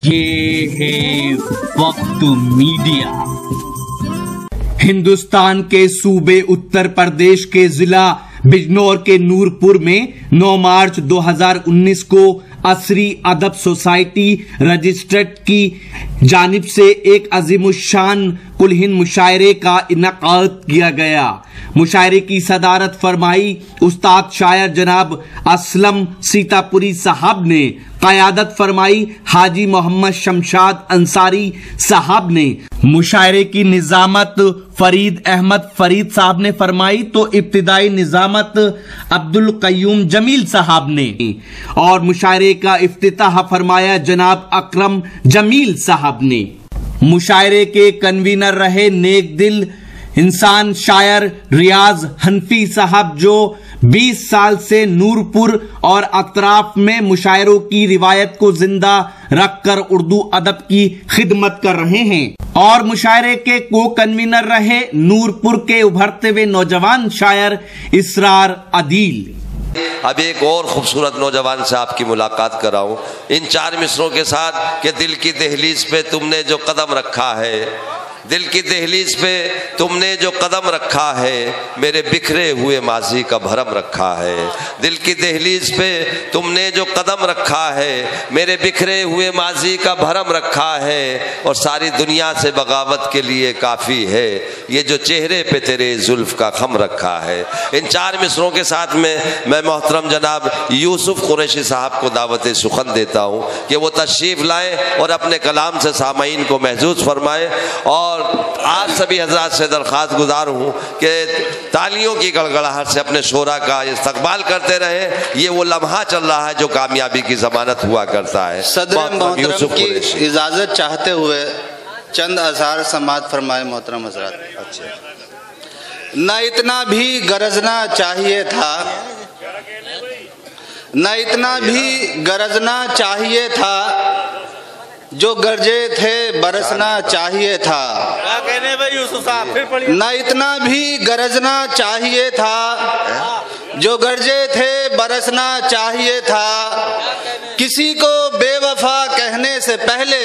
ये है वक्त मीडिया। हिंदुस्तान के सूबे उत्तर प्रदेश के जिला बिजनौर के नूरपुर में 9 मार्च 2019 को असरी अदब सोसाइटी रजिस्ट्रेट की जानिब से एक अजीमुशान कुल-हिंद मुशायरे का इनकाद किया गया। मुशायरे की सदारत फरमाई उस्ताद शायर जनाब असलम सीतापुरी साहब ने, क़यादत फरमाई हाजी मोहम्मद शमशाद अंसारी साहब ने, मुशायरे की निजामत फरीद अहमद फरीद साहब ने फरमाई तो इब्तिदाई निजामत अब्दुल कयूम जमील साहब ने और मुशायरे का इफ्तिताह फरमाया जनाब अकरम जमील साहब ने। मुशायरे के कन्वीनर रहे नेक दिल इंसान शायर रियाज हनफी साहब जो 20 साल से नूरपुर और अतराफ में मुशायरों की रिवायत को जिंदा रखकर उर्दू अदब की खिदमत कर रहे हैं और मुशायरे के को कन्वीनर रहे नूरपुर के उभरते हुए नौजवान शायर इसरार अदील। अब एक और खूबसूरत नौजवान से आपकी मुलाकात कराऊं इन 4 मिसरों के साथ कि दिल की दहलीज पे तुमने जो कदम रखा है, दिल की दहलीज पे तुमने जो कदम रखा है, मेरे बिखरे हुए माजी का भरम रखा है। दिल की दहलीज पे तुमने जो कदम रखा है, मेरे बिखरे हुए माजी का भरम रखा है और सारी दुनिया से बगावत के लिए काफ़ी है ये जो चेहरे पे तेरे जुल्फ का खम रखा है। इन 4 मिसरों के साथ में मैं मोहतरम जनाब यूसुफ कुरैशी साहब को दावत सुखन देता हूँ कि वो तशरीफ़ लाएँ और अपने कलाम से सामईन को महजूज फरमाएँ। और आप सभी हजरात से दरख्वास्त गुजार हूँ कि तालियों की गड़गड़ाहट से अपने शोरा का इस्तकबाल करते रहे। ये वो लम्हा चल रहा है जो कामयाबी की जमानत हुआ करता है। सदर मोहतरम की इजाज़त चाहते हुए चंद अज़हार समाअत फरमाए मोहतरम हजरात। अच्छा, न इतना भी गरजना चाहिए था, न इतना भी गरजना चाहिए था, जो गरजे थे बरसना चाहिए था। क्या कहने भाई यूसुफ साहब, फिर पढ़िए। न इतना भी गरजना चाहिए था, जो गरजे थे बरसना चाहिए था। किसी को बेवफा कहने से पहले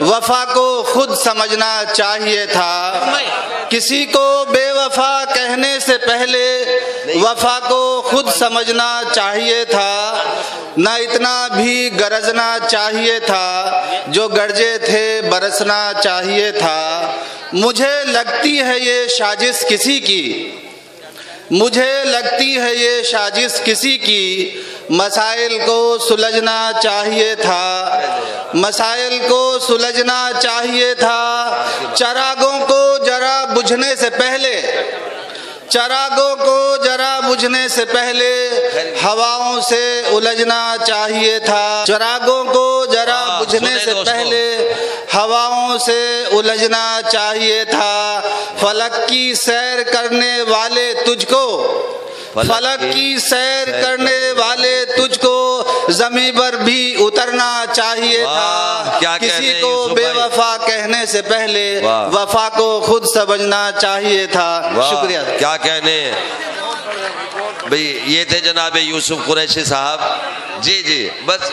वफा को खुद समझना चाहिए था। किसी को बेवफा कहने से पहले वफा को खुद समझना चाहिए था। न इतना भी गरजना चाहिए था, जो गरजे थे बरसना चाहिए था। मुझे लगती है ये साजिश किसी की, मुझे लगती है ये साजिश किसी की। मसाइल को सुलझना चाहिए था, मसाइल को सुलझना चाहिए था। चरागों को जरा बुझने से पहले, चरागों को जरा बुझने से पहले हवाओं से उलझना चाहिए था। चरागों को जरा बुझने से पहले हवाओं से उलझना चाहिए था। फलक की सैर करने वाले तुझको, फलक की सैर करने वाले तुझको ज़मीं पर भी उतरना चाहिए था। किसी को बेवफा कहने से पहले वफा को खुद समझना चाहिए था। शुक्रिया। क्या कहने भाई, ये थे जनाब यूसुफ कुरैशी साहब। जी जी, बस